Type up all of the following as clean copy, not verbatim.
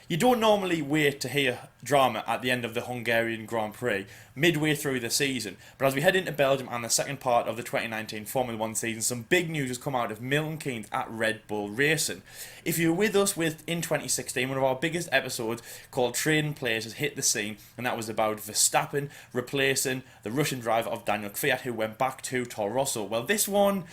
You don't normally wait to hear drama at the end of the Hungarian Grand Prix, midway through the season. But as we head into Belgium and the second part of the 2019 Formula 1 season, some big news has come out of Milton Keynes at Red Bull Racing. If you were with us in 2016, one of our biggest episodes called Trading Places hit the scene, and that was about Verstappen replacing the Russian driver of Daniel Kvyat, who went back to Toro Rosso. Well, this one,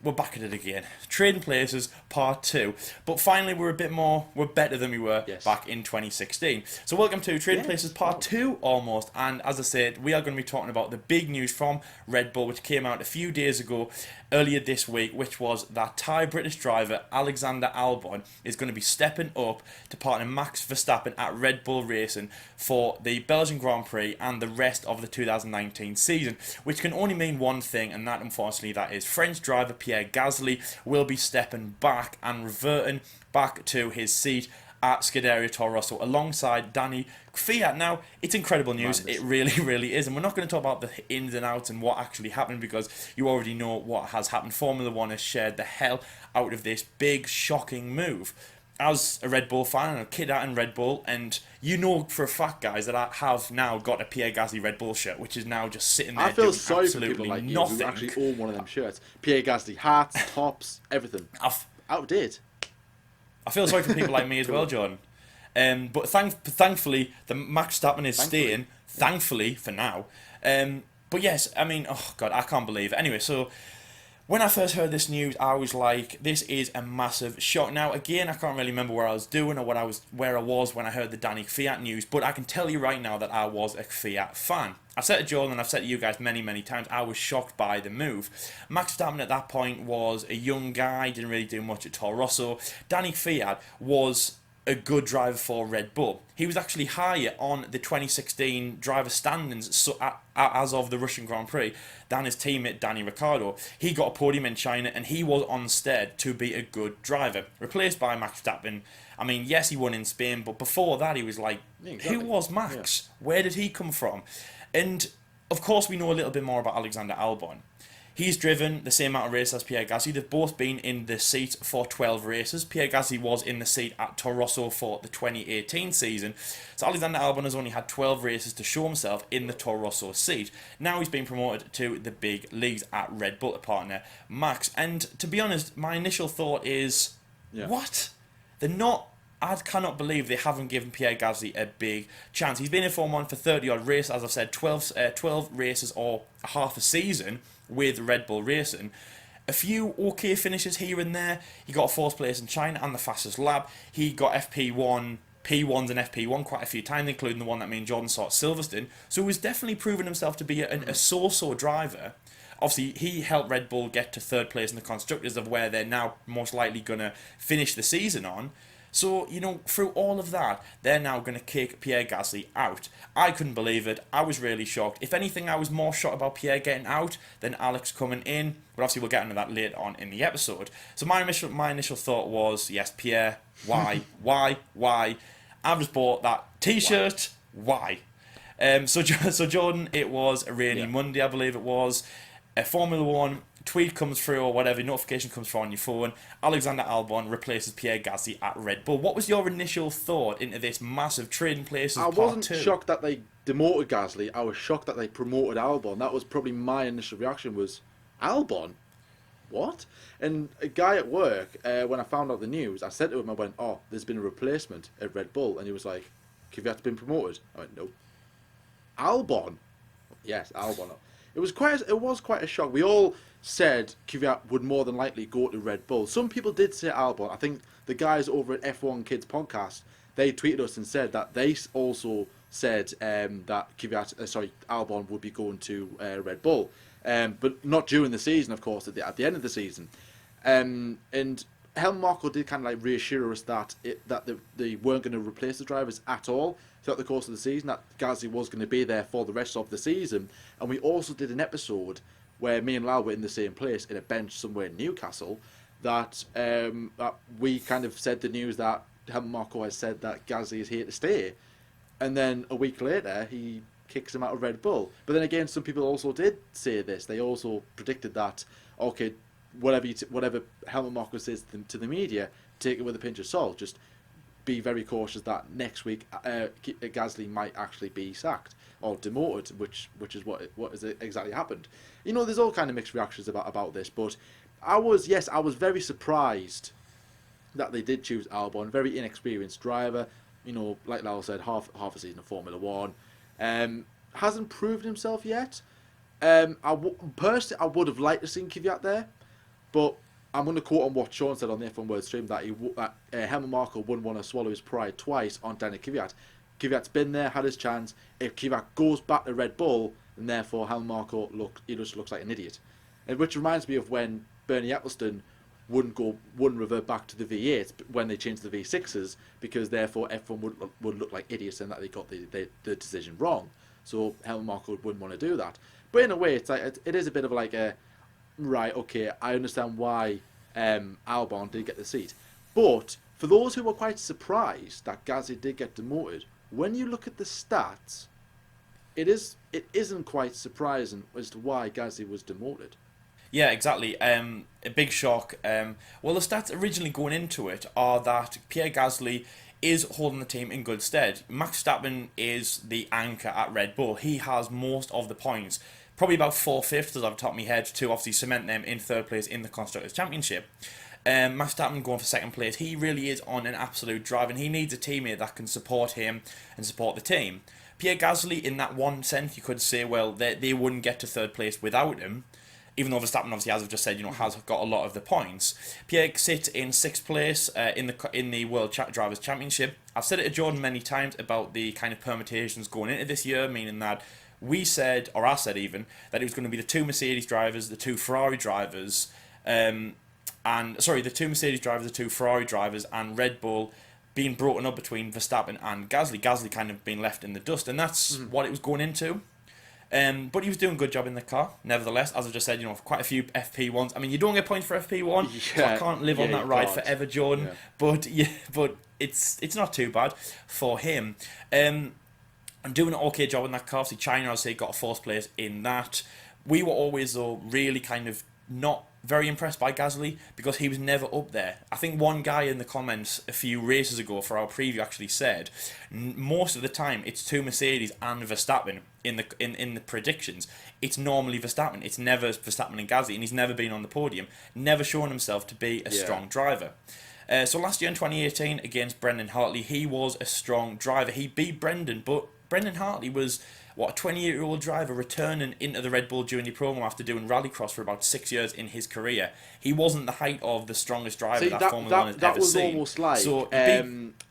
we're back at it again. Trading Places Part 2. But finally, we're better than we were back in 2016. So welcome to Trading Places Part 2 almost. And as I said, we are going to be talking about the big news from Red Bull, which came out a few days ago, earlier this week, which was that Thai British driver Alexander Albon is going to be stepping up to partner Max Verstappen at Red Bull Racing for the Belgian Grand Prix and the rest of the 2019 season, which can only mean one thing, and that unfortunately that is French driver Pierre Gasly will be stepping back and reverting back to his seat at Scuderia Toro Rosso alongside Danny Kvyat. Now, it's incredible news. It really, really is. And we're not going to talk about the ins and outs and what actually happened because you already know what has happened. Formula One has shared the hell out of this big, shocking move. As a Red Bull fan and a kid out in Red Bull, and you know for a fact, guys, that I have now got a Pierre Gasly Red Bull shirt, which is now just sitting there doing absolutely people like nothing. You who actually own one of them shirts. Pierre Gasly hats, tops, everything. Outdated. I feel sorry for people like me as well, John. But thankfully, the Max Verstappen is staying. Thankfully, for now. But yes, I mean, oh God, I can't believe it. Anyway, so when I first heard this news, I was like, this is a massive shock. Now, again, I can't really remember where I was doing or where I was when I heard the Danny Kvyat news, but I can tell you right now that I was a Kvyat fan. I've said to Jordan and I've said to you guys many, many times, I was shocked by the move. Max Verstappen at that point was a young guy, didn't really do much at Toro Rosso. Danny Kvyat was a good driver for Red Bull. He was actually higher on the 2016 driver standings as of the Russian Grand Prix than his teammate Danny Ricciardo. He got a podium in China and he was on stead to be a good driver. Replaced by Max Verstappen. I mean, yes, he won in Spain, but before that he was like, who was Max? Where did he come from? And of course we know a little bit more about Alexander Albon. He's driven the same amount of races as Pierre Gasly. They've both been in the seat for 12 races. Pierre Gasly was in the seat at Toro Rosso for the 2018 season. So Alexander Albon has only had 12 races to show himself in the Toro Rosso seat. Now he's been promoted to the big leagues at Red Bull to partner Max. And to be honest, my initial thought is, what? I cannot believe they haven't given Pierre Gasly a big chance. He's been in Formula 1 for 30-odd races, as I've said, 12 races or half a season with Red Bull Racing. A few okay finishes here and there. He got a fourth place in China and the fastest lap. He got FP1, P1s and FP1 quite a few times, including the one that me and Jordan saw at Silverstone. So he's definitely proven himself to be a so-so driver. Obviously, he helped Red Bull get to third place in the Constructors, of where they're now most likely going to finish the season on. So, through all of that, they're now going to kick Pierre Gasly out. I couldn't believe it. I was really shocked. If anything, I was more shocked about Pierre getting out than Alex coming in. But obviously, we'll get into that later on in the episode. So my initial thought was, yes, Pierre, why? Why? I've just bought that T-shirt. Why? So Jordan, it was a rainy Monday, I believe it was. Formula 1 tweet comes through or whatever, notification comes through on your phone. Alexander Albon replaces Pierre Gasly at Red Bull. What was your initial thought into this massive Trading Places Part 2? I wasn't shocked that they demoted Gasly. I was shocked that they promoted Albon. That was probably my initial reaction was, Albon? What? And a guy at work, when I found out the news, I said to him, I went, oh, there's been a replacement at Red Bull. And he was like, Kvyat's been promoted? I went, no. Albon? Yes, Albon. It was quite a shock. We all said Kvyat would more than likely go to Red Bull. Some people did say Albon. I think the guys over at F1 Kids podcast, they tweeted us and said that they also said that Albon would be going to Red Bull, but not during the season, of course, at the end of the season. And Helmut Marko did kind of like reassure us that they weren't going to replace the drivers at all throughout the course of the season, that Gasly was going to be there for the rest of the season. And we also did an episode where me and Lau were in the same place in a bench somewhere in Newcastle, that we kind of said the news that Helmut Marko has said that Gasly is here to stay. And then a week later, he kicks him out of Red Bull. But then again, some people also did say this. They also predicted that, okay, whatever Helmut Marko says to the media, take it with a pinch of salt. Just be very cautious that next week Gasly might actually be sacked or demoted, which is what has exactly happened. There's all kind of mixed reactions about this, but I was very surprised that they did choose Albon, very inexperienced driver. Like Lal said, half a season of Formula One, hasn't proved himself yet. Personally, I would have liked to see Kvyat there, but I'm going to quote on what Sean said on the F1 World Stream, that Helmut Marko wouldn't want to swallow his pride twice on Daniel Kvyat. Kvyat's been there, had his chance. If Kvyat goes back to Red Bull, then therefore Helmut Marko just looks like an idiot. And which reminds me of when Bernie Ecclestone wouldn't revert back to the V8 when they changed the V6s, because therefore F1 would look like idiots and that they got the decision wrong. So Helmut Marko wouldn't want to do that. But in a way, it is a bit of like a right. Okay, I understand why Albon did get the seat, but for those who were quite surprised that Gasly did get demoted, when you look at the stats, it isn't quite surprising as to why Gasly was demoted. Yeah, exactly. A big shock. Well, the stats originally going into it are that Pierre Gasly is holding the team in good stead. Max Verstappen is the anchor at Red Bull. He has most of the points. Probably about 4/5 off the top of my head to obviously cement them in third place in the Constructors' Championship. Max Verstappen going for second place. He really is on an absolute drive, and he needs a teammate that can support him and support the team. Pierre Gasly, in that one sense, you could say, well, they wouldn't get to third place without him. Even though Verstappen, obviously, as I've just said, has got a lot of the points. Pierre sits in sixth place in the World Drivers' Championship. I've said it to Jordan many times about the kind of permutations going into this year, meaning that we said, or I said even, that it was going to be the two Mercedes drivers, the two Ferrari drivers, the two Mercedes drivers, the two Ferrari drivers, and Red Bull being broken up between Verstappen and Gasly. Gasly kind of being left in the dust, and that's what it was going into. But he was doing a good job in the car. Nevertheless, as I just said, quite a few FP1s. I mean, you don't get points for FP1, so I can't live on that ride forever, Jordan. Yeah. But it's not too bad for him. And doing an okay job in that car. See, China, I'd say, got a fourth place in that. We were always, though, really kind of not very impressed by Gasly because he was never up there. I think one guy in the comments a few races ago for our preview actually said most of the time it's two Mercedes and Verstappen in the predictions. It's normally Verstappen. It's never Verstappen and Gasly, and he's never been on the podium, never shown himself to be a strong driver. So last year in 2018 against Brendan Hartley, he was a strong driver. He beat Brendan, but Brendan Hartley was a 28-year-old driver returning into the Red Bull Junior program after doing rallycross for about 6 years in his career. He wasn't the height of the strongest driver that Formula One has ever seen. That was almost like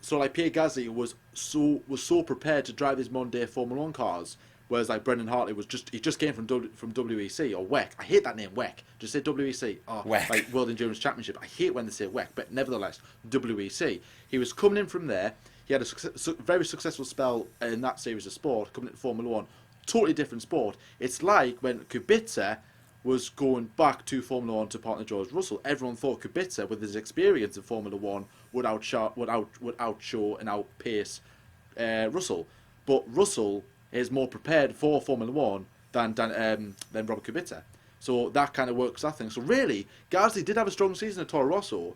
so like Pierre Gasly was so prepared to drive these modern day Formula One cars, whereas like Brendan Hartley he just came from WEC or WEC. I hate that name, WEC. Just say WEC. WEC. Like World Endurance Championship. I hate when they say WEC, but nevertheless WEC. He was coming in from there. He had a very successful spell in that series of sport, coming into Formula One. Totally different sport. It's like when Kubica was going back to Formula One to partner George Russell. Everyone thought Kubica, with his experience in Formula One, would outshow and outpace Russell. But Russell is more prepared for Formula One than Robert Kubica. So that kind of works that thing. So really, Gasly did have a strong season at Toro Rosso,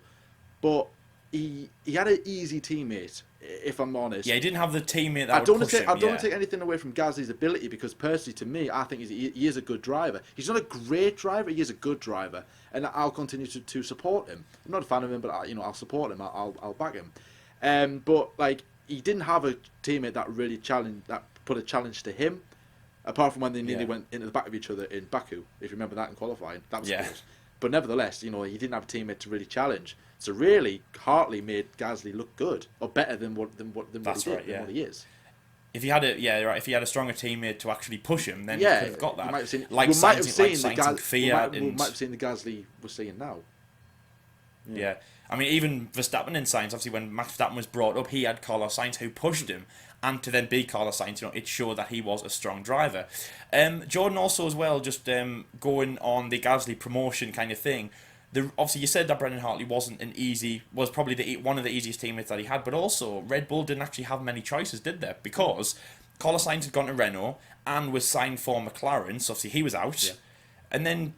but he had an easy teammate, if I'm honest. Yeah, he didn't have the teammate that I don't would push him. I don't want to take anything away from Gasly's ability, because personally, to me, I think he is a good driver. He's not a great driver, he is a good driver, and I'll continue to support him. I'm not a fan of him, but I'll support him. I'll back him. But like, he didn't have a teammate that really put a challenge to him, apart from when they nearly went into the back of each other in Baku. If you remember that in qualifying, that was close. But nevertheless, he didn't have a teammate to really challenge. So really, Hartley made Gasly look good, or better than what he is. If he had a stronger teammate to actually push him, then he could have got that. We might have seen the Gasly we're seeing now. Yeah. I mean, even Verstappen in Sainz, obviously when Max Verstappen was brought up, he had Carlos Sainz who pushed him, and to then beat Carlos Sainz, it showed that he was a strong driver. Jordan also as well, just going on the Gasly promotion kind of thing. Obviously, you said that Brendan Hartley was probably one of the easiest teammates that he had, but also Red Bull didn't actually have many choices, did they? Because Carlos Sainz had gone to Renault and was signed for McLaren, so obviously he was out. Yeah. And then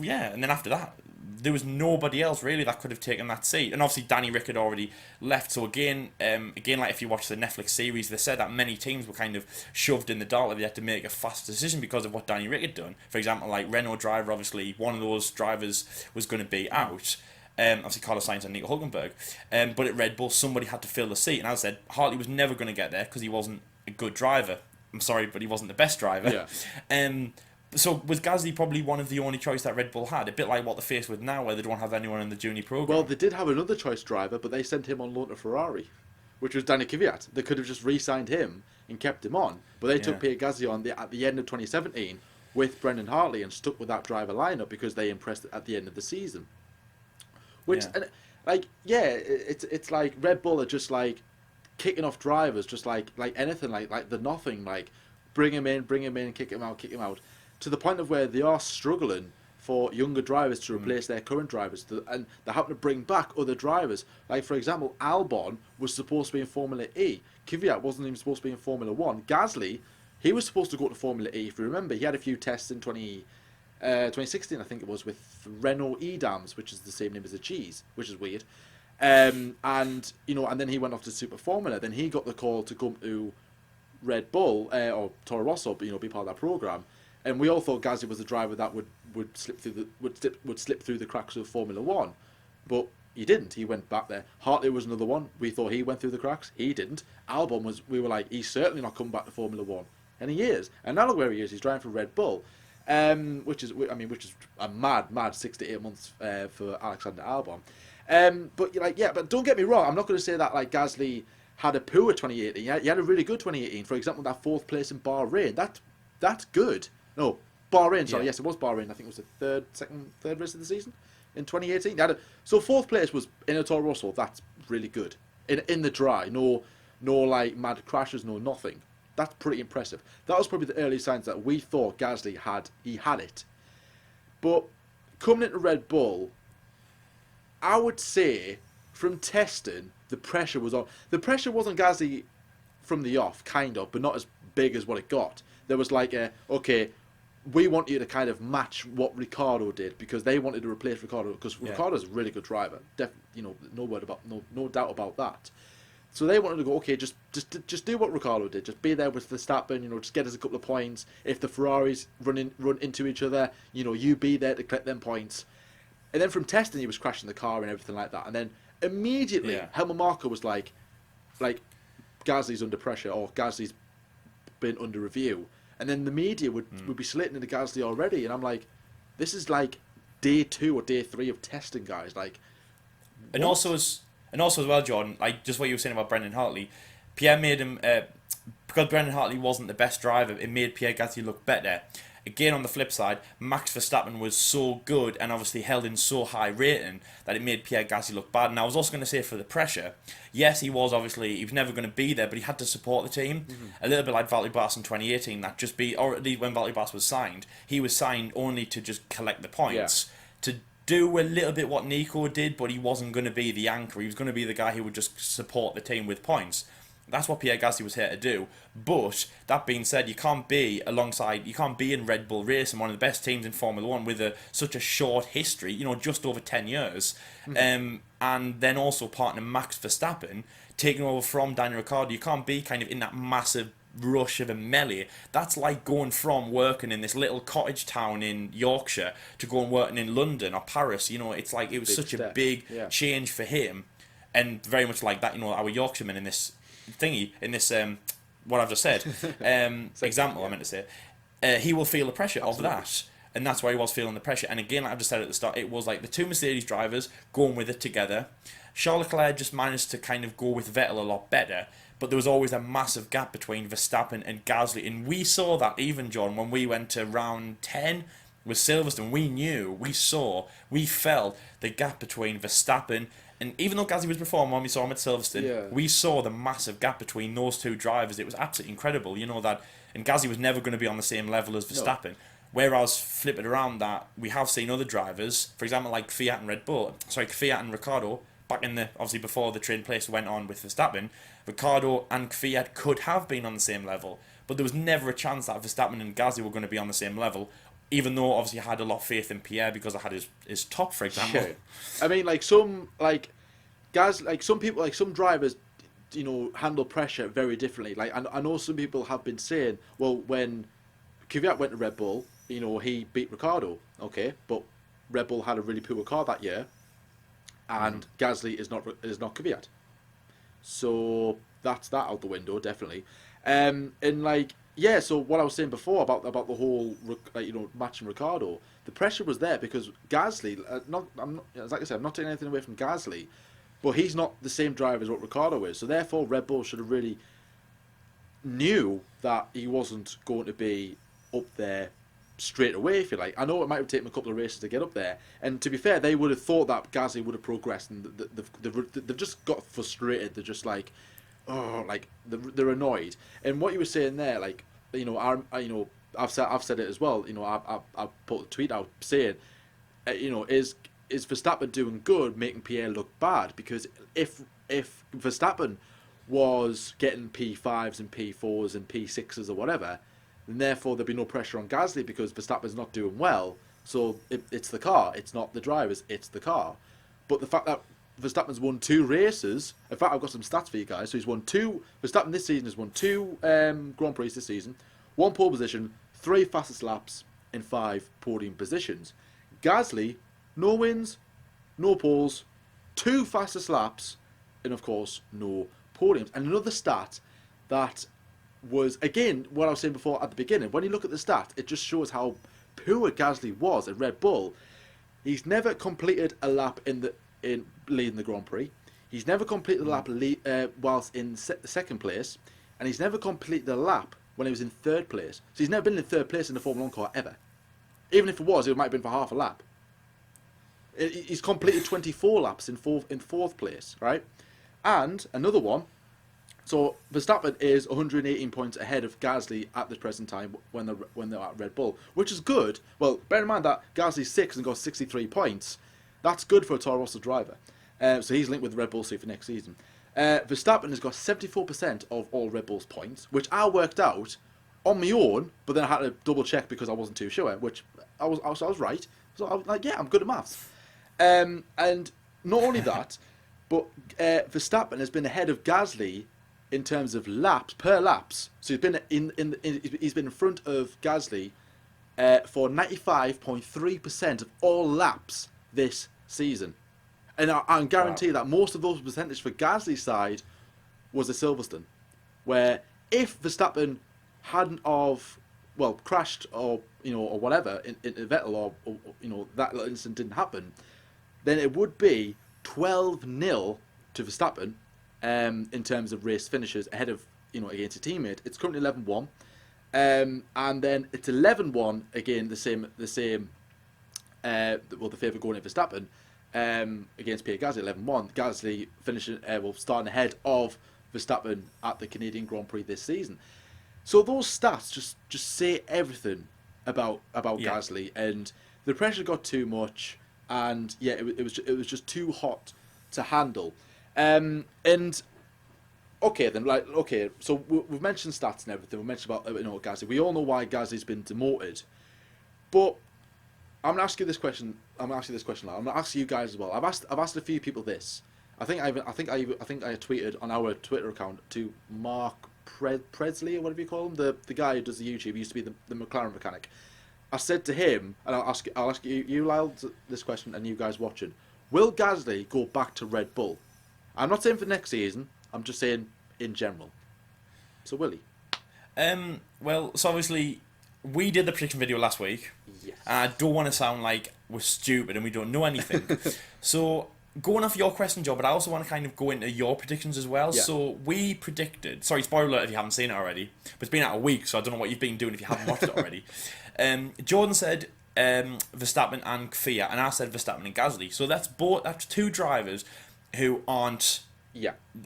yeah, and then after that, there was nobody else really that could have taken that seat. And obviously Danny Rick had already left. So again, like if you watch the Netflix series, they said that many teams were kind of shoved in the dark. They had to make a fast decision because of what Danny Rick had done. For example, like Renault driver, obviously one of those drivers was going to be out. Obviously Carlos Sainz and Nico Hulkenberg. But at Red Bull, somebody had to fill the seat. And as I said, Hartley was never going to get there because he wasn't a good driver. I'm sorry, but he wasn't the best driver. Yeah. So was Gasly probably one of the only choice that Red Bull had? A bit like what they're faced with now, where they don't have anyone in the junior program. Well, they did have another choice driver, but they sent him on loan to Ferrari, which was Danny Kvyat. They could have just re-signed him and kept him on, but they took Pierre Gasly on at the end of 2017 with Brendan Hartley and stuck with that driver lineup because they impressed at the end of the season. Which, it's like Red Bull are just like kicking off drivers, just like anything, like the nothing, like bring him in, kick him out, to the point of where they are struggling for younger drivers to replace their current drivers, and they're having to bring back other drivers. Like, for example, Albon was supposed to be in Formula E. Kvyat wasn't even supposed to be in Formula 1. Gasly, he was supposed to go to Formula E. If you remember, he had a few tests in 2016, I think it was, with Renault Edams, which is the same name as the cheese, which is weird. And then he went off to Super Formula. Then he got the call to come to Red Bull or Toro Rosso, be part of that program. And we all thought Gasly was the driver that would slip through the cracks of Formula 1, but he didn't. He went back there. Hartley was another one. We thought he went through the cracks. He didn't. Albon we were like, he's certainly not coming back to Formula 1, and he is. And now look where he is. He's driving for Red Bull, which is a mad 6 to 8 months for Alexander Albon. But don't get me wrong. I'm not going to say that like Gasly had a poor 2018. He had a really good 2018. For example, that 4th place in Bahrain. That's good. No, Bahrain, sorry, yes, it was Bahrain. I think it was the third race of the season in 2018. So 4th place was in a Toro Rosso. That's really good. In the dry, no like mad crashes, no nothing. That's pretty impressive. That was probably the early signs that we thought Gasly had it. But coming into Red Bull, I would say from testing, the pressure was on. The pressure was on Gasly from the off, kind of, but not as big as what it got. There was like okay, we want you to kind of match what Ricciardo did, because they wanted to replace Ricciardo, because Ricciardo's a really good driver. No doubt about that. So they wanted to go, okay, just do what Ricciardo did. Just be there with Verstappen, just get us a couple of points. If the Ferraris run into each other, you be there to collect them points. And then from testing, he was crashing the car and everything like that. And then immediately, Helmut Marko was like, Gasly's under pressure, or Gasly's been under review. And then the media would be slitting into Gasly already. And I'm like, this is like day 2 or day 3 of testing, guys. Like, and also as well, Jordan, like just what you were saying about Brendan Hartley, Pierre made him, because Brendan Hartley wasn't the best driver, it made Pierre Gasly look better. Again, on the flip side, Max Verstappen was so good and obviously held in so high rating that it made Pierre Gasly look bad. And I was also going to say, for the pressure, yes, he was never going to be there, but he had to support the team. A little bit like Valtteri Bottas in 2018, or at least when Valtteri Bottas was signed, he was signed only to just collect the points, to do a little bit what Nico did, but he wasn't going to be the anchor. He was going to be the guy who would just support the team with points. That's what Pierre Gasly was here to do. But that being said, you can't be in Red Bull Racing, one of the best teams in Formula 1, with such a short history, just over 10 years, and then also partner Max Verstappen, taking over from Daniel Ricciardo. You can't be kind of in that massive rush of a melee. That's like going from working in this little cottage town in Yorkshire to going working in London or Paris. It's like it was such a big change for him, and very much like that. Our Yorkshiremen in this what I've just said example, I meant to say, he will feel the pressure of that, and that's why he was feeling the pressure. And again, like I've just said at the start, it was like the 2 Mercedes drivers going with it together. Charles Leclerc just managed to kind of go with Vettel a lot better, but there was always a massive gap between Verstappen and Gasly, and we saw that even, John, when we went to round 10 with Silverstone. We felt the gap between Verstappen. And even though Gasly was performing when we saw him at Silverstone, we saw the massive gap between those two drivers. It was absolutely incredible. And Gasly was never going to be on the same level as Verstappen. No. Whereas, flip it around that, we have seen other drivers, for example, like Kvyat and Ricciardo, back in obviously before the trade place went on with Verstappen, Ricciardo and Kvyat could have been on the same level. But there was never a chance that Verstappen and Gasly were going to be on the same level. Yeah. even though obviously I had a lot of faith in Pierre because I had his top, for example. Sure. I mean, like some like guys, like some people, like some drivers, handle pressure very differently. Like I know some people have been saying, well, when Kvyat went to Red Bull, he beat Ricciardo, okay, but Red Bull had a really poor car that year, and Gasly is not Kvyat, so that's that out the window definitely. And like yeah, so what I was saying before about the whole matching Ricciardo, the pressure was there because Gasly, like I said, I'm not taking anything away from Gasly, but he's not the same driver as what Ricciardo is, so therefore Red Bull should have really knew that he wasn't going to be up there straight away, if you like. I know it might have taken a couple of races to get up there, and to be fair, they would have thought that Gasly would have progressed, and they've just got frustrated. They're just like, oh, like they're annoyed. And what you were saying there, like, I've said it as well. I put a tweet out saying, is Verstappen doing good, making Pierre look bad? Because if Verstappen was getting P5s and P4s and P6s or whatever, then therefore there'd be no pressure on Gasly because Verstappen's not doing well. So it's the car, it's not the drivers, it's the car. But the fact that Verstappen's won 2 races, in fact I've got some stats for you guys. So Verstappen this season has won 2 Grand Prix this season, 1 pole position, 3 fastest laps, and 5 podium positions. Gasly, no wins, no poles, 2 fastest laps, and of course no podiums. And another stat that was, again, what I was saying before at the beginning, when you look at the stat, it just shows how poor Gasly was at Red Bull. He's never completed a lap in leading the Grand Prix. He's never completed a lap whilst in second place, and he's never completed a lap when he was in third place. So he's never been in third place in the Formula 1 car ever. Even if it was, it might have been for half a lap. He's completed 24 laps in fourth place, right? And another one, so Verstappen is 118 points ahead of Gasly at the present time when they're at Red Bull, which is good. Well, bear in mind that Gasly's 6th and got 63 points. That's good for a Toro Rosso driver. So he's linked with Red Bull for next season. Verstappen has got 74% of all Red Bull's points, which I worked out on my own, but then I had to double check because I wasn't too sure, which I was right. So I was like, yeah, I'm good at maths. And not only that, but Verstappen has been ahead of Gasly in terms of laps per laps. So he's been he's been in front of Gasly for 95.3% of all laps this season. And I guarantee that most of those percentage for Gasly's side was at Silverstone, where if Verstappen hadn't crashed or whatever in Vettel or that little incident didn't happen, then it would be 12-0 to Verstappen in terms of race finishes ahead of against a teammate. It's currently 11-1, and then it's 11-1 again. The favour going at Verstappen against Pierre Gasly, 11-1. Gasly finishing starting ahead of Verstappen at the Canadian Grand Prix this season. So those stats just say everything about Gasly, and the pressure got too much, and yeah, it was just too hot to handle. And okay, so we've mentioned stats and everything. We mentioned about Gasly. We all know why Gasly's been demoted, but I'm gonna ask you this question. I'm gonna ask you guys as well. I've asked a few people this. I think I tweeted on our Twitter account to Mark Presley or whatever you call him, the guy who does the YouTube. He used to be the McLaren mechanic. I said to him, and I'll ask you Lyle, this question, and you guys watching. Will Gasly go back to Red Bull? I'm not saying for next season. I'm just saying in general. So will he? Well, so obviously we did the prediction video last week. Yes. And I don't want to sound like we're stupid and we don't know anything. So going off your question, Joe, but I also want to kind of go into your predictions as well. Yeah. So we predicted. Sorry, spoiler alert if you haven't seen it already. But it's been out a week, so I don't know what you've been doing if you haven't watched it already. Jordan said Verstappen and Kvyat, and I said Verstappen and Gasly. So that's 2 drivers who aren't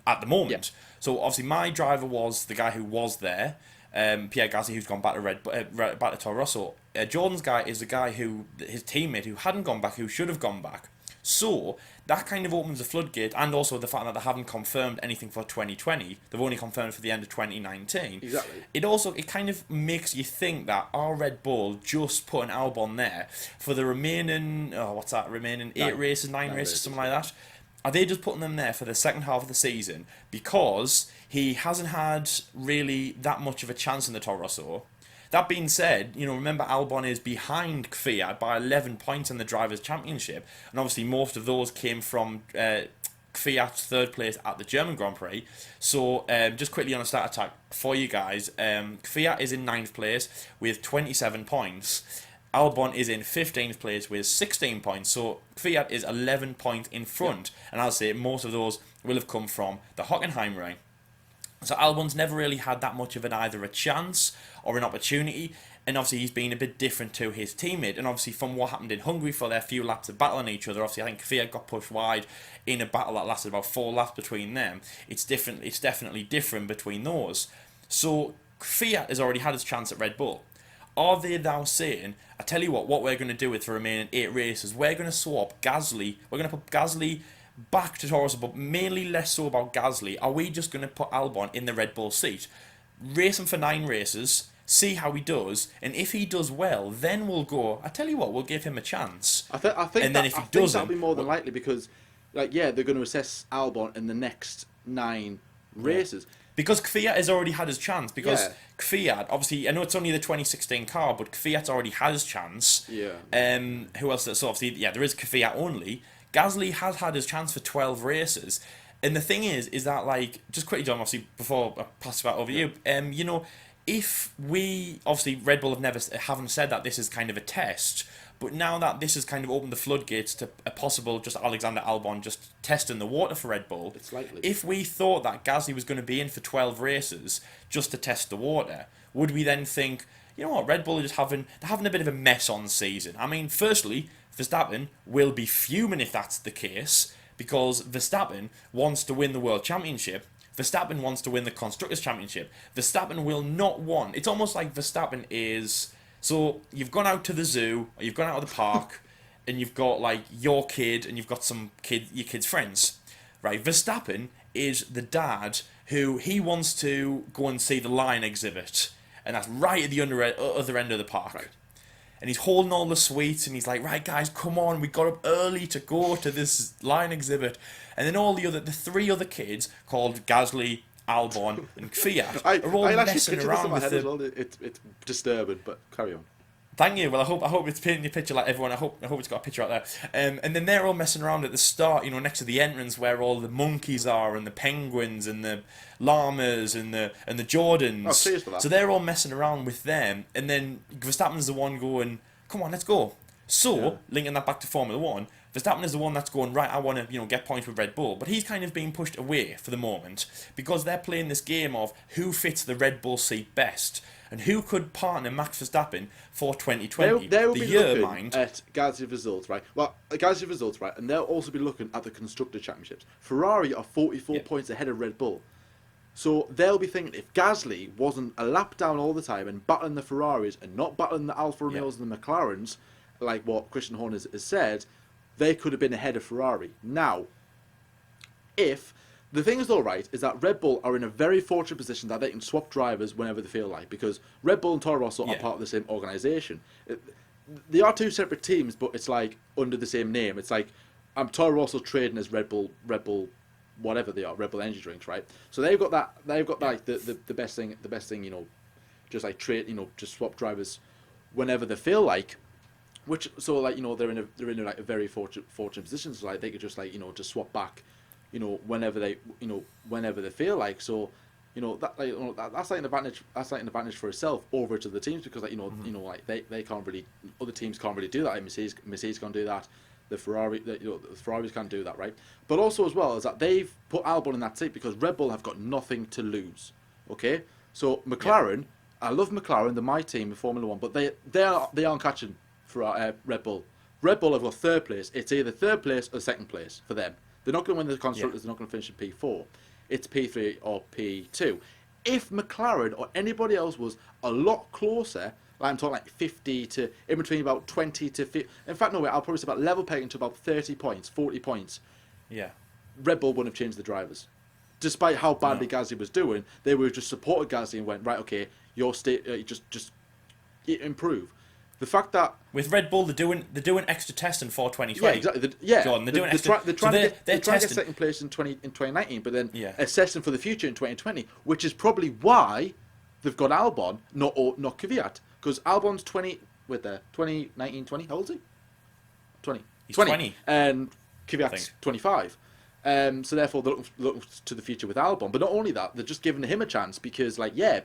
at the moment. Yeah. So obviously my driver was the guy who was there, Pierre Gasly, who's gone back to back to Toro Rosso. Jordan's guy is the guy his teammate who hadn't gone back, who should have gone back. So that kind of opens the floodgate, and also the fact that they haven't confirmed anything for 2020. They've only confirmed for the end of 2019. Exactly. It kind of makes you think that are Red Bull just putting Albon there for the remaining remaining 9 races, something like that? Are they just putting them there for the second half of the season because he hasn't had really that much of a chance in the Toro Rosso? That being said, remember Albon is behind Kvyat by 11 points in the Drivers' Championship, and obviously most of those came from Kvyat's third place at the German Grand Prix. So just quickly on a start attack for you guys, Kvyat is in 9th place with 27 points. Albon is in 15th place with 16 points, so Kvyat is 11 points in front, and I'll say most of those will have come from the Hockenheimring. So Albon's never really had that much of either a chance or an opportunity, and obviously he's been a bit different to his teammate, and obviously from what happened in Hungary for their few laps of battling each other, obviously I think Kvyat got pushed wide in a battle that lasted about 4 laps between them. It's definitely different between those. So Kvyat has already had his chance at Red Bull. Are they now saying, I tell you what we're going to do with the remaining 8 races, we're going to swap Gasly, we're going to put Gasly back to Toro Rosso, but mainly less so about Gasly. Are we just going to put Albon in the Red Bull seat, race him for 9 races, see how he does, and if he does well, then we'll go, I tell you what, we'll give him a chance. I think that'll be more than likely because, they're going to assess Albon in the next 9 races. Because Kvyat has already had his chance. Because Kvyat, obviously, I know it's only the 2016 car, but Kvyat's already had his chance. Yeah. Who else? So obviously, there is Kvyat only. Gasly has had his chance for 12 races. And the thing is that, just quickly, John, obviously, before I pass it back over you, if we, obviously, Red Bull haven't said that this is kind of a test, but now that this has kind of opened the floodgates to a possible just Alexander Albon just testing the water for Red Bull, it's likely. If we thought that Gasly was going to be in for 12 races just to test the water, would we then think, you know what, Red Bull are just having a bit of a mess on the season? I mean, firstly, Verstappen will be fuming if that's the case, because Verstappen wants to win the World Championship. Verstappen wants to win the Constructors' Championship. Verstappen will not want... It's almost like Verstappen is... So, you've gone out to the zoo, or you've gone out of the park, and you've got, your kid, and you've got your kid's friends. Right, Verstappen is the dad who he wants to go and see the lion exhibit, and that's right at the other end of the park. Right. And he's holding all the sweets, and he's like, right, guys, come on, we got up early to go to this lion exhibit. And then the 3 other kids, called Gasly, Albon, and Kvyat, are all messing around with the... Well. It's disturbing, but carry on. Thank you. Well, I hope it's painting your picture like everyone. I hope it's got a picture out there. And then they're all messing around at the start, next to the entrance where all the monkeys are, and the penguins, and the llamas, and the Jordans. Oh, cheers for that. So they're all messing around with them, and then Verstappen's the one going, "Come on, let's go." So linking that back to Formula One, Verstappen is the one that's going, right, I want to get points with Red Bull, but he's kind of being pushed away for the moment because they're playing this game of who fits the Red Bull seat best. And who could partner Max Verstappen for 2020? They will be looking at Gasly's results, right? Well, Gasly's results, right? And they'll also be looking at the Constructor Championships. Ferrari are 44 points ahead of Red Bull. So they'll be thinking, if Gasly wasn't a lap down all the time and battling the Ferraris and not battling the Alfa Romeos and the McLarens, like what Christian Horner has said, they could have been ahead of Ferrari. Now, if... The thing is, though, right, is that Red Bull are in a very fortunate position that they can swap drivers whenever they feel like, because Red Bull and Toro Rosso are part of the same organisation. They are 2 separate teams, but it's under the same name. It's Toro Rosso trading as Red Bull, whatever they are, Red Bull energy drinks, right? So they've got that. They've got the best thing. The best thing, just trade, just swap drivers whenever they feel like. Which they're in a very fortunate position. So they could just just swap back. Whenever they feel like. So, that's an advantage. That's an advantage for itself over to the teams because they can't really, other teams can't really do that. Mercedes can't do that. The Ferraris can't do that, right? But also as well is that they've put Albon in that seat because Red Bull have got nothing to lose. Okay, so McLaren, I love McLaren. They're my team in Formula One, but they aren't catching for Red Bull. Red Bull have got 3rd place. It's either 3rd place or 2nd place for them. They're not going to win the Constructors. They're not going to finish in P4. It's P3 or P2. If McLaren or anybody else was a lot closer, Like I'm talking like 50 to in between about 20 to 50. In fact, no wait, I'll probably say about level pegging to about 30 points, 40 points. Yeah. Red Bull wouldn't have changed the drivers, despite how badly Gasly was doing. They would have just supported Gasly and went, right, okay, your state just improve. The fact that with Red Bull they're doing extra testing for 2020. Yeah, exactly. Jordan, they're doing extra. They're trying to get testing. second place in 2019, but then Yeah. assessing for the future in 2020, which is probably why they've got Albon, not Kvyat, because Albon's 2019, 20. How old is he? 20. He's 20. And Kvyat's 25. So therefore they're looking to the future with Albon. But not only that, they're just giving him a chance because like I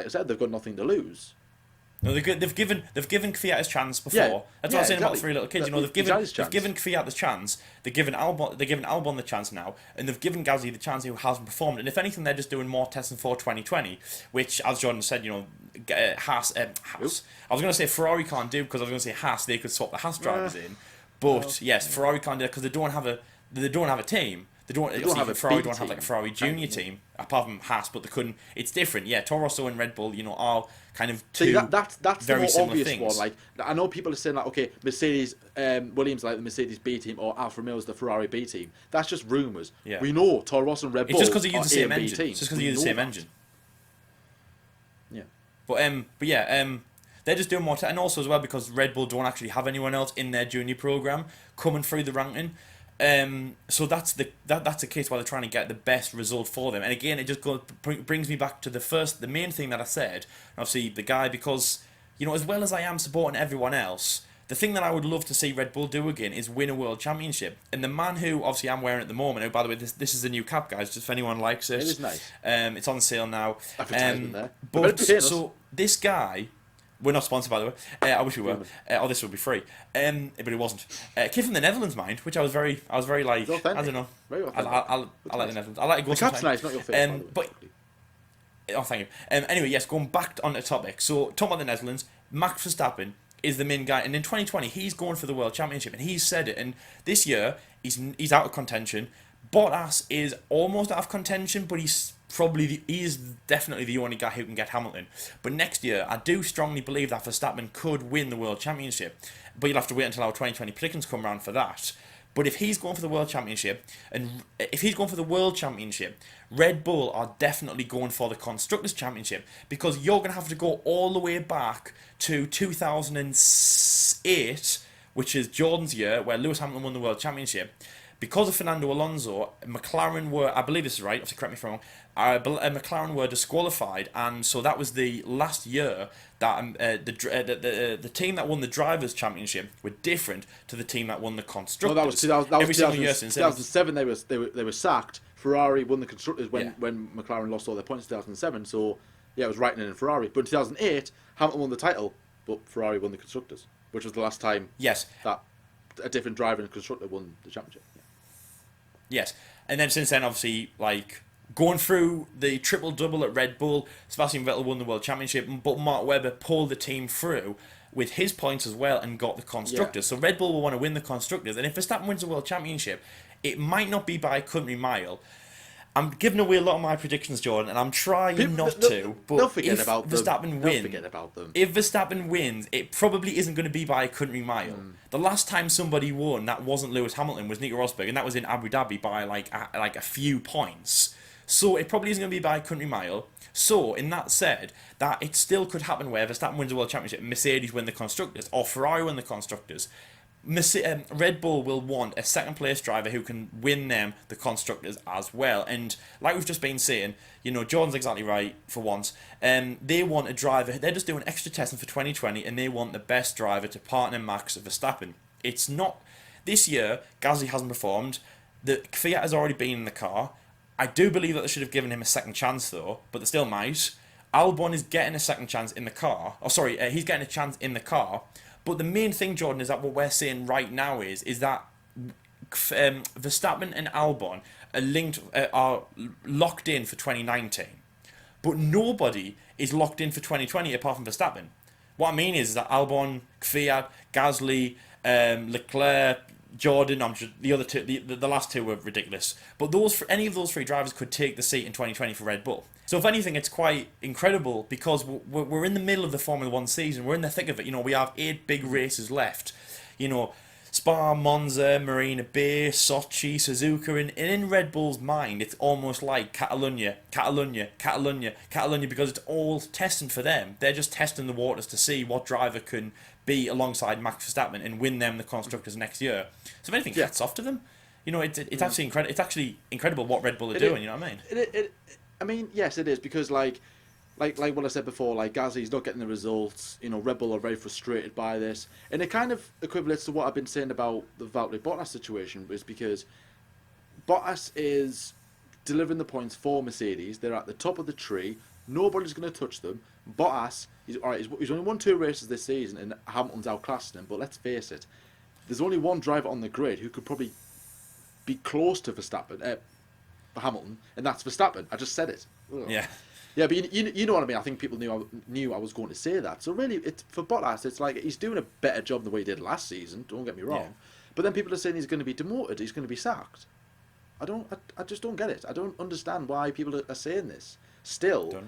said, they've got nothing to lose. No, they've given Kvyat his chance before. Yeah. That's what I was saying about Three Little Kids. They've given Kvyat the chance. They're giving Albon the chance now, and they've given Gasly the chance who hasn't performed. And if anything, they're just doing more testing for 2020, which, as Jordan said, Haas. I was going to say Ferrari can't do because I was going to say Haas. They could swap the Haas drivers in, but yes, Ferrari can't do it because they don't have a team. They don't have a Ferrari. Don't have like a Ferrari junior team apart from Haas, but they couldn't. It's different. Yeah, Toro Rosso and Red Bull, are kind of two that's very the more obvious things. one. Like I know people are saying like, okay, Mercedes, Williams like the Mercedes B team or Alfa Romeo is the Ferrari B team. That's just rumours. Yeah. We know Toro Rosso and Red Bull. It's just because they use the same A and B engine. teams. It's just because they use the same engine. Yeah. But yeah, they're just doing more, and also as well because Red Bull don't actually have anyone else in their junior program coming through the ranking. So that's the case why they're trying to get the best result for them. And again, it just brings me back to the main thing that I said. Obviously, the guy, because as well as I am supporting everyone else, the thing that I would love to see Red Bull do again is win a world championship. And the man who obviously I'm wearing at the moment, oh, by the way, this is the new cap, guys, just if anyone likes it. It is nice. It's on sale now. Advertisement there. But so this guy. We're not sponsored, by the way. I wish we were. This would be free. But it wasn't. Kid from the Netherlands, mind, which I was very like. I don't know. Very I like the Netherlands. I like it go sometimes. The cap's nice, not your favourite. But oh, thank you. Anyway, yes, going back on the topic. So talking about the Netherlands, Max Verstappen is the main guy, and in 2020 he's going for the world championship, and he's said it. And this year he's out of contention. Bottas is almost out of contention, but he is definitely the only guy who can get Hamilton. But next year, I do strongly believe that Verstappen could win the World Championship. But you'll have to wait until our 2020 predictions come around for that. But if he's going for the World Championship, Red Bull are definitely going for the Constructors' Championship, because you're going to have to go all the way back to 2008, which is Jordan's year, where Lewis Hamilton won the World Championship. Because of Fernando Alonso, McLaren were, I believe this is right, if you correct me if I'm wrong, McLaren were disqualified, and so that was the last year that the team that won the Drivers' Championship were different to the team that won the Constructors. Well, that was every single year since 2007. They were sacked. Ferrari won the Constructors when McLaren lost all their points in 2007. So yeah, it was Raikkonen and Ferrari. But in 2008, Hamilton won the title, but Ferrari won the Constructors, which was the last time. Yes. That a different driver and constructor won the championship. Yes, and then since then, obviously, like going through the triple-double at Red Bull, Sebastian Vettel won the World Championship, but Mark Webber pulled the team through with his points as well and got the Constructors. So Red Bull will want to win the Constructors, and if Verstappen wins the World Championship, it might not be by a country mile. I'm giving away a lot of my predictions, Jordan, and I'm trying not to. But if Verstappen wins, it probably isn't going to be by a country mile. The last time somebody won that wasn't Lewis Hamilton was Nico Rosberg, and that was in Abu Dhabi by like a few points. So it probably isn't going to be by a country mile. So in that said, that it still could happen where Verstappen wins the World Championship, Mercedes win the Constructors, or Ferrari win the Constructors. Red Bull will want a second place driver who can win them the Constructors as well. And like we've just been saying, Jordan's exactly right for once. They want a driver. They're just doing extra testing for 2020, and they want the best driver to partner Max Verstappen. It's not this year. Gasly hasn't performed. The Kvyat has already been in the car. I do believe that they should have given him a second chance though, but they still might. Albon is getting a second chance in the car. He's getting a chance in the car. But the main thing, Jordan, is that what we're saying right now is that Verstappen and Albon are locked in for 2019. But nobody is locked in for 2020 apart from Verstappen. What I mean is that Albon, Kvyat, Gasly, Leclerc, Jordan, the other two, the last two were ridiculous. But any of those three drivers could take the seat in 2020 for Red Bull. So if anything, it's quite incredible because we're in the middle of the Formula One season. We're in the thick of it. You know, we have 8 big races left. You know, Spa, Monza, Marina Bay, Sochi, Suzuka, and in Red Bull's mind, it's almost like Catalonia, because it's all testing for them. They're just testing the waters to see what driver can be alongside Max Verstappen and win them the constructors next year. So if anything, hats off to them. You know, it's actually incredible. It's actually incredible what Red Bull are doing. You know what I mean? I mean, yes, it is because like what I said before, like Gasly's not getting the results. You know, Red Bull are very frustrated by this, and it kind of equivalates to what I've been saying about the Valtteri Bottas situation, is because Bottas is delivering the points for Mercedes. They're at the top of the tree. Nobody's going to touch them. Bottas, he's only won 2 races this season, and Hamilton's outclassing him. But let's face it, there's only one driver on the grid who could probably be close to Verstappen, Hamilton, and that's Verstappen. I just said it. Ugh. Yeah, but you know what I mean. I think people knew I was going to say that. So really, for Bottas, it's like he's doing a better job than the way he did last season. Don't get me wrong. Yeah. But then people are saying he's going to be demoted. He's going to be sacked. I just don't get it. I don't understand why people are saying this still.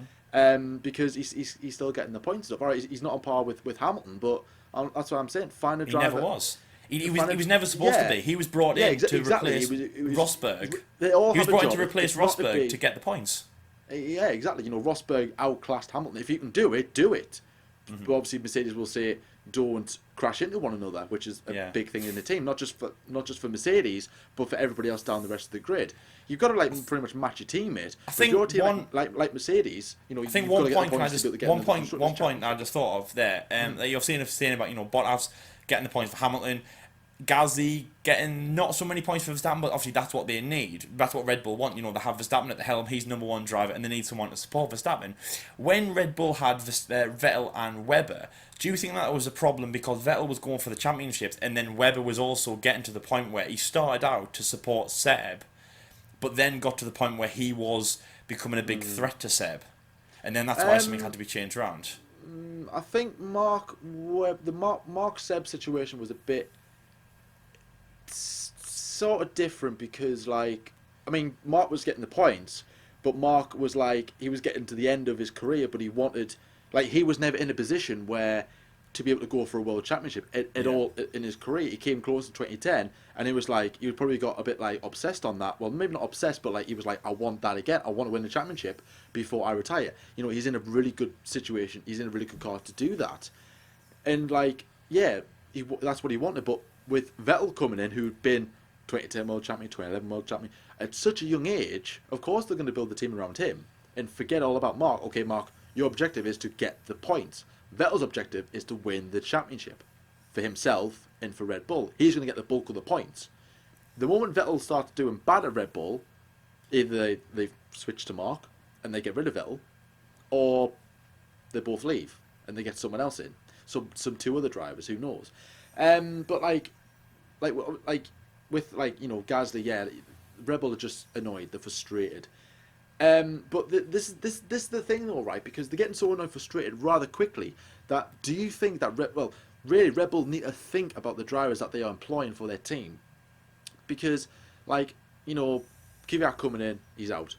Because he's still getting the points up. All right, he's not on par with Hamilton, but that's what I'm saying. Find a driver. He never was. He was never supposed to be. He was brought in to replace Rosberg. He was brought in to replace Rosberg to get the points. Yeah, exactly. You know, Rosberg outclassed Hamilton. If you can do it, do it. Mm-hmm. But obviously, Mercedes will say don't crash into one another, which is a big thing in the team. Not just for Mercedes, but for everybody else down the rest of the grid. You've got to pretty much match your teammate. I think your team like Mercedes, you know. I think one point I just thought of there. You're saying about Bottas getting the points for Hamilton. Gasly getting not so many points for Verstappen, but obviously that's what they need. That's what Red Bull want. You know, they have Verstappen at the helm. He's number 1 driver, and they need someone to support Verstappen. When Red Bull had Vettel and Webber, do you think that was a problem because Vettel was going for the championships, and then Webber was also getting to the point where he started out to support Seb, but then got to the point where he was becoming a big threat to Seb, and then that's why something had to be changed around? I think the Mark Seb situation was a bit sort of different because, Mark was getting the points, but Mark was he was getting to the end of his career, but he wanted, he was never in a position where to be able to go for a world championship at all in his career. He came close in 2010, and it was he probably got a bit obsessed on that. Well, maybe not obsessed, but he was I want that again. I want to win the championship before I retire. You know, he's in a really good situation. He's in a really good car to do that, and that's what he wanted. But with Vettel coming in, who'd been 2010 world champion, 2011 world champion, at such a young age, of course they're going to build the team around him and forget all about Mark. Okay, Mark, your objective is to get the points. Vettel's objective is to win the championship for himself and for Red Bull. He's going to get the bulk of the points. The moment Vettel starts doing bad at Red Bull, either they switch to Mark and they get rid of Vettel, or they both leave and they get someone else in. Some 2 other drivers, who knows? But with Gasly, Red Bull are just annoyed. They're frustrated. But this is the thing, though, right? Because they're getting so annoyed, frustrated rather quickly. That do you think that Red Bull need to think about the drivers that they are employing for their team? Because Kvyat coming in, he's out.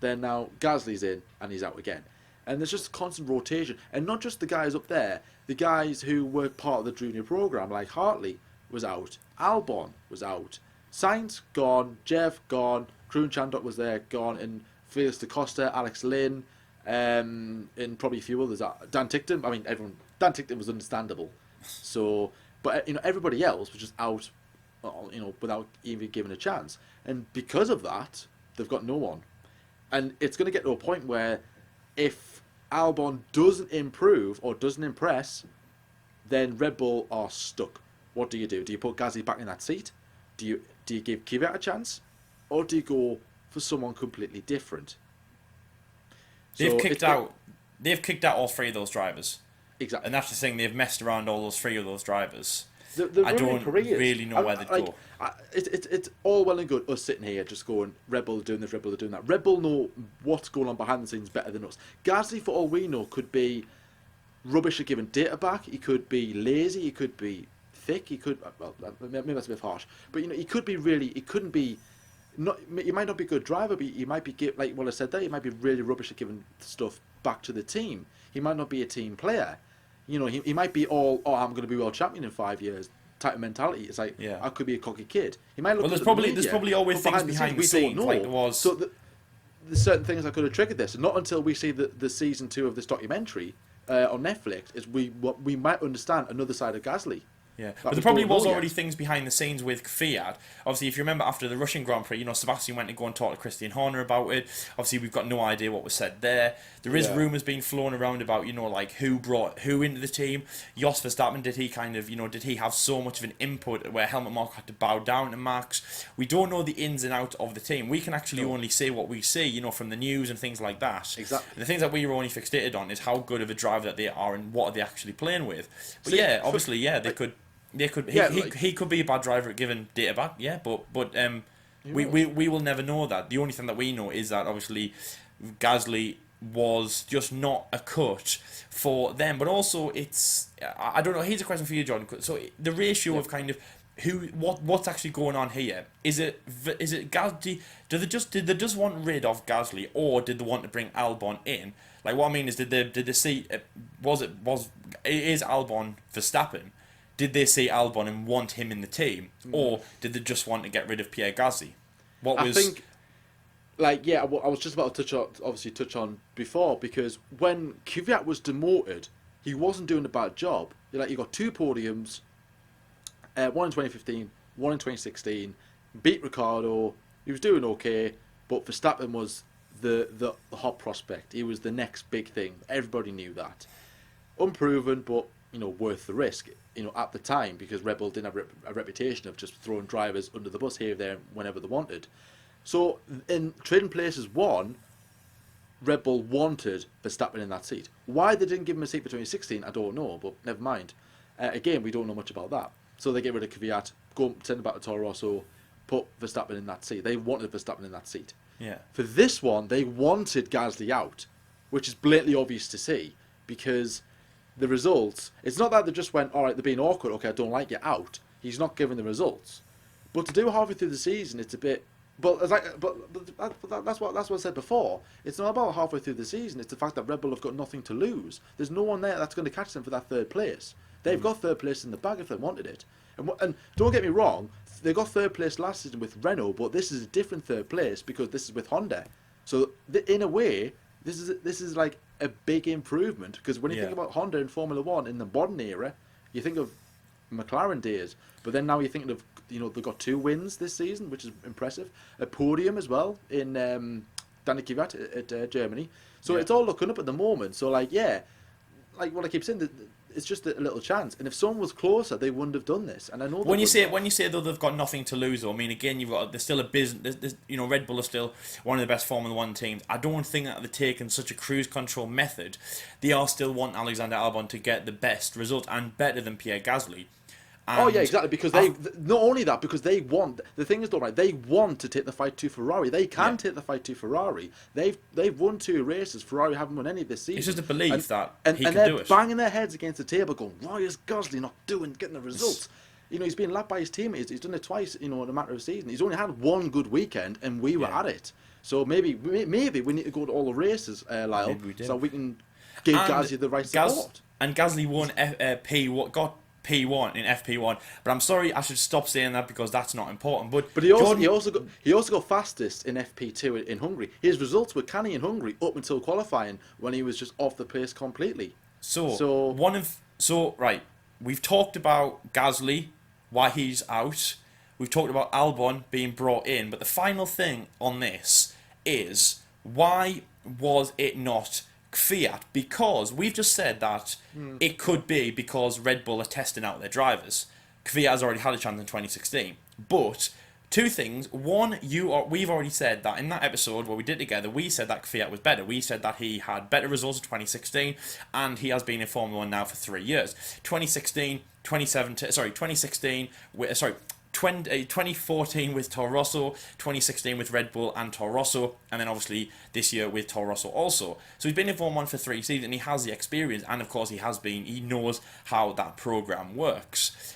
Then now Gasly's in and he's out again. And there's just constant rotation. And not just the guys up there, the guys who were part of the junior program, like Hartley was out, Albon was out, Sainz gone, Jeff gone, Kroon Chandok was there, gone, and Felix da Costa, Alex Lynn, and probably a few others. Dan Tickton, Dan Tickton was understandable. So, but everybody else was just out, without even giving a chance. And because of that, they've got no one. And it's going to get to a point where if Albon doesn't improve or doesn't impress, then Red Bull are stuck. What do? Do you put Gasly back in that seat? Do you give Kvyat a chance? Or do you go for someone completely different? They've kicked out all 3 of those drivers. Exactly. And that's the thing, they've messed around all those 3 of those drivers. I don't really know where they'd go. It's all well and good us sitting here just going, Red Bull are doing this, Red Bull are doing that. Red Bull know what's going on behind the scenes better than us. Gasly, for all we know, could be rubbish at giving data back. He could be lazy. He could be thick. He could, well, maybe that's a bit harsh, but he could be really. He couldn't be. Not, he might not be a good driver, but he might be like what I said there. He might be really rubbish at giving stuff back to the team. He might not be a team player. He might be all, oh, I'm going to be world champion in 5 years type of mentality. It's like, I could be a cocky kid. He might look. Well, there's probably always things behind the scenes, like there was. So there's certain things that could have triggered this, and not until we see the season 2 of this documentary on Netflix is we might understand another side of Gasly. Yeah, but there probably was already things behind the scenes with Kvyat. Obviously, if you remember after the Russian Grand Prix, Sebastian went to go and talk to Christian Horner about it. Obviously, we've got no idea what was said there. There is rumours being flown around about, like who brought who into the team. Jos Verstappen, did he have so much of an input where Helmut Marko had to bow down to Max? We don't know the ins and outs of the team. We can actually only say what we see, from the news and things like that. Exactly. And the things that we were only fixated on is how good of a driver that they are and what are they actually playing with. But obviously, they could. He could be a bad driver at giving data back, but we will never know that. The only thing that we know is that obviously Gasly was just not a cut for them. But also I don't know. Here's a question for you, John. So the ratio of kind of what's actually going on here, is it Gasly? Did they just want rid of Gasly, or did they want to bring Albon in? Like, what I mean is, did they see is Albon Verstappen? Did they see Albon and want him in the team, or did they just want to get rid of Pierre Gasly? I think, I was just about to touch on before, because when Kvyat was demoted, he wasn't doing a bad job. He got 2 podiums, one in 2015, one in 2016, beat Ricciardo. He was doing okay, but Verstappen was the hot prospect. He was the next big thing. Everybody knew that. Unproven, but worth the risk. At the time, because Red Bull didn't have a reputation of just throwing drivers under the bus here, there, whenever they wanted. So in Trading Places 1, Red Bull wanted Verstappen in that seat. Why they didn't give him a seat for 2016, I don't know, but never mind. Again, we don't know much about that. So they get rid of Kvyat, send him back to Toro Rosso, put Verstappen in that seat. They wanted Verstappen in that seat. Yeah. For this one, they wanted Gasly out, which is blatantly obvious to see, because the results, it's not that they just went, all right, they're being awkward, okay, I don't like you, out. He's not giving the results. But to do halfway through the season, it's a bit. But that's what I said before. It's not about halfway through the season. It's the fact that Red Bull have got nothing to lose. There's no one there that's going to catch them for that 3rd place. They've got 3rd place in the bag if they wanted it. And don't get me wrong, they got 3rd place last season with Renault, but this is a different 3rd place because this is with Honda. So in a way, this is like a big improvement, because when you think about Honda in Formula 1 in the modern era, you think of McLaren days, but then now you're thinking of, they've got 2 wins this season, which is impressive, a podium as well in Danny Kvyat at Germany, so it's all looking up at the moment. So like what I keep saying, it's just a little chance, and if someone was closer, they wouldn't have done this. And I know when you say though they've got nothing to lose, though, I mean, again, there's still a business. Red Bull are still one of the best Formula 1 teams. I don't think that they're taking such a cruise control method. They are still wanting Alexander Albon to get the best result and better than Pierre Gasly. Oh yeah, exactly. Because they not only that, because they want, the thing is though, right? They want to take the fight to Ferrari. They can take the fight to Ferrari. They've won 2 races. Ferrari haven't won any this season. It's just a belief that he can do it. And they're banging their heads against the table, going, "Why is Gasly not getting the results?" He's been lapped by his teammates. He's done it twice, in a matter of season. He's only had 1 good weekend, and we were at it. So maybe we need to go to all the races, Lyle, so we can give Gasly the right support. And Gasly won P1 in FP1, but I'm sorry, I should stop saying that because that's not important. But he also got fastest in FP2 in Hungary. His results were canny in Hungary up until qualifying, when he was just off the pace completely. Right, we've talked about Gasly, why he's out. We've talked about Albon being brought in, but the final thing on this is, why was it not Kvyat? Because we've just said that it could be because Red Bull are testing out their drivers. Kvyat has already had a chance in 2016. But 2 things. One, we've already said that in that episode where we did together, we said that Kvyat was better. We said that he had better results in 2016, and he has been in Formula 1 now for 3 years. 2016 2014 with Toro Rosso, 2016 with Red Bull and Toro Rosso, and then obviously this year with Toro Rosso also. So he's been in Formula 1 for 3 seasons, and he has the experience, and of course he knows how that program works.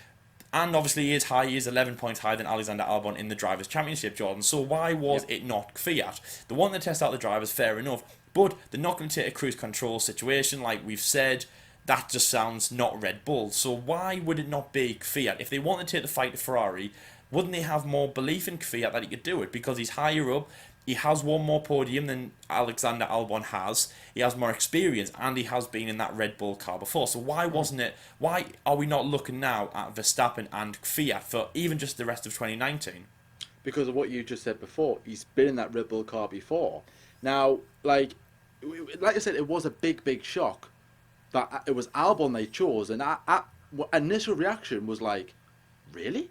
And obviously he is high, he is 11 points higher than Alexander Albon in the Drivers' Championship, Jordan. So why was it not Kvyat? They want to test out the drivers, fair enough, but they're not going to take a cruise control situation like we've said. That just sounds not Red Bull. So why would it not be Kvyat? If they want to take the fight to Ferrari, wouldn't they have more belief in Kvyat that he could do it? Because he's higher up, he has one more podium than Alexander Albon has, he has more experience, and he has been in that Red Bull car before. So why are we not looking now at Verstappen and Kvyat for even just the rest of 2019? Because of what you just said before, he's been in that Red Bull car before. Now, like I said, it was a big shock that it was Albon they chose, and initial reaction was like, really?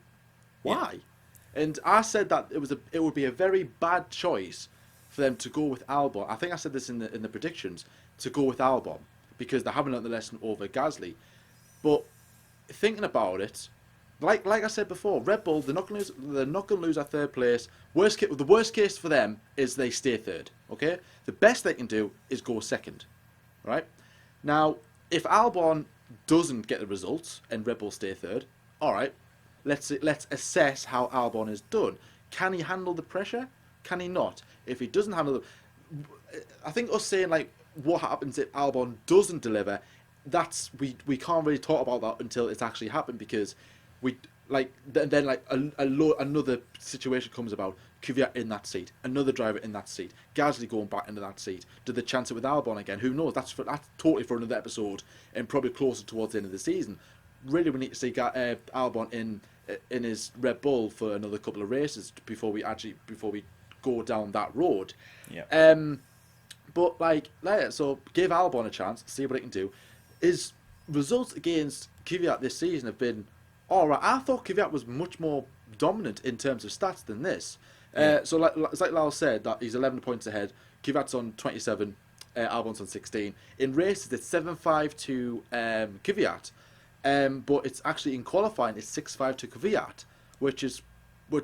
Why? Yeah. And I said that it would be a very bad choice for them to go with Albon. I think I said this in the predictions, to go with Albon, because they haven't learned the lesson over Gasly. But thinking about it, like I said before, Red Bull, they're not going to lose at third place. The worst case for them is they stay third. Okay, the best they can do is go second. Right? Now, if Albon doesn't get the results and Red Bull stay third, all right, let's assess how Albon is done. Can he handle the pressure? Can he not? If he doesn't handle I think us saying like what happens if Albon doesn't deliver, that's we can't really talk about that until it's actually happened, because we another situation comes about. Kvyat in that seat, another driver in that seat, Gasly going back into that seat. Do they chance it with Albon again? Who knows? That's totally for another episode, and probably closer towards the end of the season. Really, we need to see Albon in his Red Bull for another couple of races before we go down that road. Yeah. But so give Albon a chance, see what he can do. His results against Kvyat this season have been all right. I thought Kvyat was much more dominant in terms of stats than this. Yeah. So like Lal said, that he's 11 points ahead. Kvyat's on 27, Albon's on 16. In races, it's 7-5 to Kvyat. But it's actually in qualifying, it's 6-5 to Kvyat, which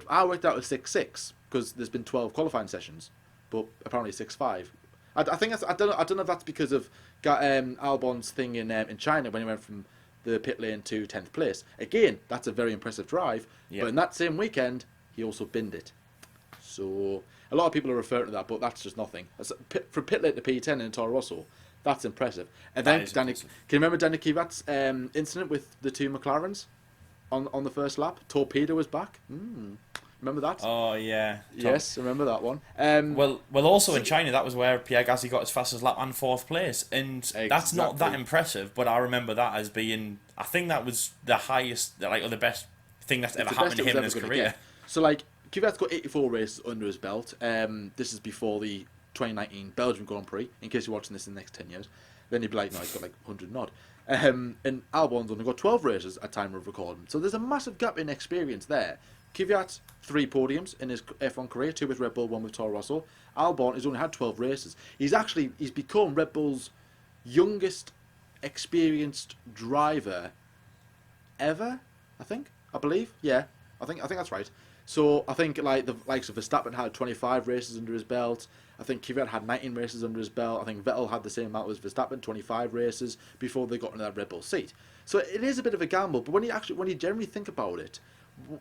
I worked out as 6-6 because there's been 12 qualifying sessions, but apparently 6-5. I think I don't know if that's because of Albon's thing in China when he went from the pit lane to 10th place. Again, that's a very impressive drive. Yep. But in that same weekend, he also binned it. So a lot of people are referring to that, but that's just nothing. From pit lane to P10 in Toro Rosso, that's impressive. And then can you remember Danny Kvyat's incident with the two McLarens on the first lap? Torpedo was back. Remember that? Oh yeah. Yes, remember that one. Well, also in China, that was where Pierre Gasly got his fastest lap and 4th place, and that's not that impressive. But I remember that as being, I think that was the highest, or the best thing that's ever happened to him in his career. So Kvyat's got 84 races under his belt. This is before the 2019 Belgium Grand Prix, in case you're watching this in the next 10 years. Then you'd be like, no, he's got 100 and odd. And Albon's only got 12 races at time of recording. So there's a massive gap in experience there. Kvyat, 3 podiums in his F1 career, 2 with Red Bull, 1 with Toro Rosso. Albon has only had 12 races. He's become Red Bull's youngest experienced driver ever, I believe. Yeah, I think that's right. So I think the likes of Verstappen had 25 races under his belt. I think Kvyat had 19 races under his belt. I think Vettel had the same amount as Verstappen, 25 races before they got into that Red Bull seat. So it is a bit of a gamble. But when you generally think about it,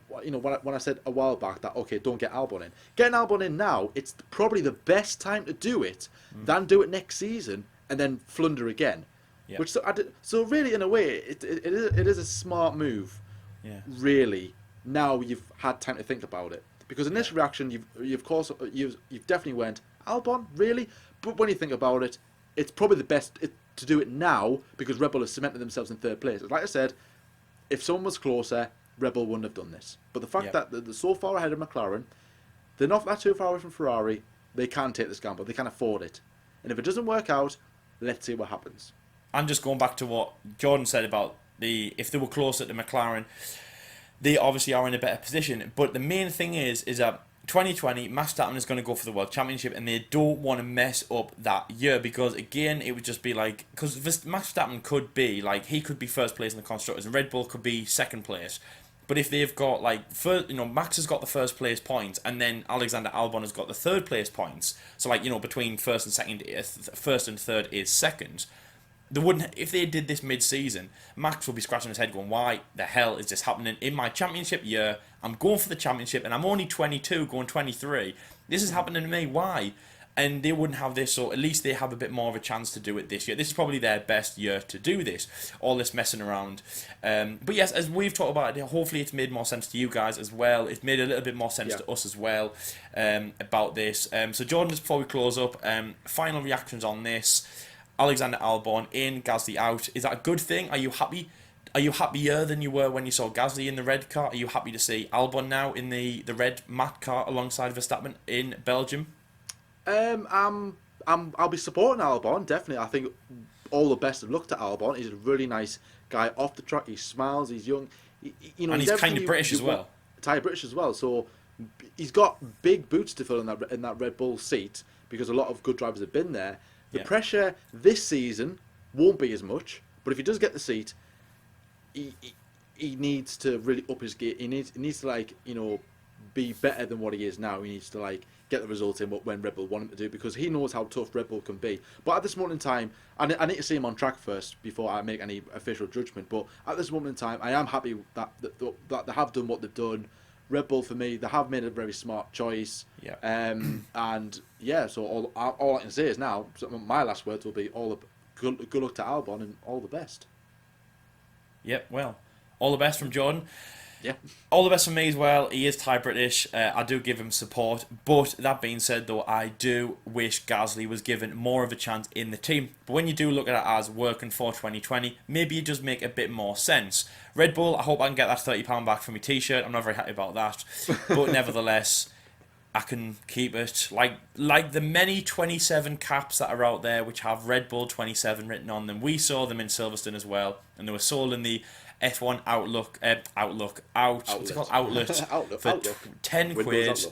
when I said a while back that okay, don't get Albon in, getting Albon in now, it's probably the best time to do it than do it next season and then flunder again. Yeah. So really, in a way, it is a smart move. Yeah. Really. Now you've had time to think about it, because initial reaction you've definitely went Albon, really, but when you think about it, it's probably the best to do it now because Red Bull has cemented themselves in 3rd place. Like I said, if someone was closer, Red Bull wouldn't have done this. But the fact that they're so far ahead of McLaren, they're not that too far away from Ferrari. They can take this gamble. They can afford it. And if it doesn't work out, let's see what happens. And just going back to what Jordan said about if they were closer to McLaren, they obviously are in a better position. But the main thing is that 2020, Max Verstappen is going to go for the World Championship, and they don't want to mess up that year because, again, it would just be because Max Verstappen could be, he could be 1st place in the Constructors, and Red Bull could be 2nd place. But if they've got, Max has got the 1st place points, and then Alexander Albon has got the 3rd place points, so, between 1st and 2nd, 1st and 3rd is 2nd, they wouldn't, if they did this mid-season, Max would be scratching his head going, why the hell is this happening in my championship year? I'm going for the championship and I'm only 22 going 23. This is happening to me, why? And they wouldn't have this, so at least they have a bit more of a chance to do it this year. This is probably their best year to do this, all this messing around. But yes, as we've talked about it, hopefully it's made more sense to you guys as well. It's made a little bit more sense to us as well about this. So Jordan, just before we close up, final reactions on this. Alexander Albon in, Gasly out. Is that a good thing? Are you happy? Are you happier than you were when you saw Gasly in the red car? Are you happy to see Albon now in the red matte car alongside Verstappen in Belgium? I'll be supporting Albon, definitely. I think all the best of luck to Albon. He's a really nice guy off the track. He smiles. He's young. And he's kind of British as well. British as well. So he's got big boots to fill in that Red Bull seat because a lot of good drivers have been there. The pressure this season won't be as much, but if he does get the seat, he needs to really up his gear. He needs to be better than what he is now. He needs to get the result in when Red Bull want him to do, because he knows how tough Red Bull can be. But at this moment in time, I need to see him on track first before I make any official judgment. But at this moment in time, I am happy that they have done what they've done. Red Bull, for me, they have made a very smart choice. Yeah. So all I can say is now, my last words will be good luck to Albon and all the best. Yep, well, all the best from Jordan. Yeah. All the best from me as well. He is Thai British. I do give him support. But that being said, though, I do wish Gasly was given more of a chance in the team. But when you do look at it as working for 2020, maybe it does make a bit more sense. Red Bull, I hope I can get that £30 back for my t-shirt. I'm not very happy about that. But nevertheless, I can keep it. Like the many 27 caps that are out there which have Red Bull 27 written on them. We saw them in Silverstone as well. And they were sold in the F1 outlet for 10 quid.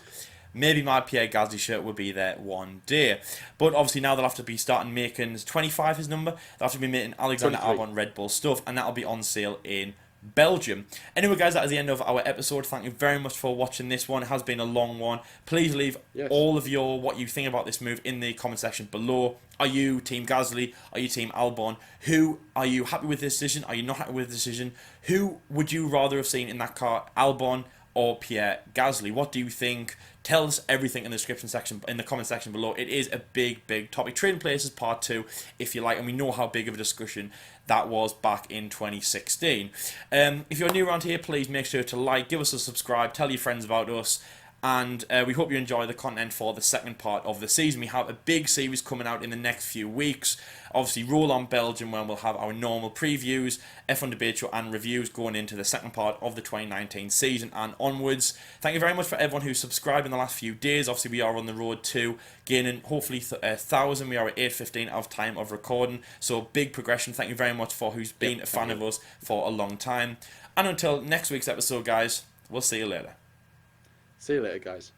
Maybe my Pierre Gasly shirt will be there one day. But obviously now they'll have to be starting making 25 his number. They'll have to be making Alexander Albon Red Bull stuff, and that'll be on sale in Belgium. Anyway, guys, that is the end of our episode. Thank you very much for watching this one. It has been a long one. Please leave all of what you think about this move in the comment section below. Are you Team Gasly? Are you Team Albon? Who are you happy with this decision? Are you not happy with the decision? Who would you rather have seen in that car, Albon or Pierre Gasly? What do you think? Tell us everything in the description section, in the comment section below. It is a big topic. Trading Places Part 2, if you like, and we know how big of a discussion that was back in 2016. If you're new around here, please make sure to like, give us a subscribe, tell your friends about us, and we hope you enjoy the content for the second part of the season. We have a big series coming out in the next few weeks. Obviously, roll on Belgium, when we'll have our normal previews, F1 debate show and reviews going into the second part of the 2019 season and onwards. Thank you very much for everyone who's subscribed in the last few days. Obviously, we are on the road to gaining hopefully 1,000. We are at 8:15 of time of recording, so big progression. Thank you very much for who's been a fan of us for a long time. And until next week's episode, guys, we'll see you later. See you later, guys.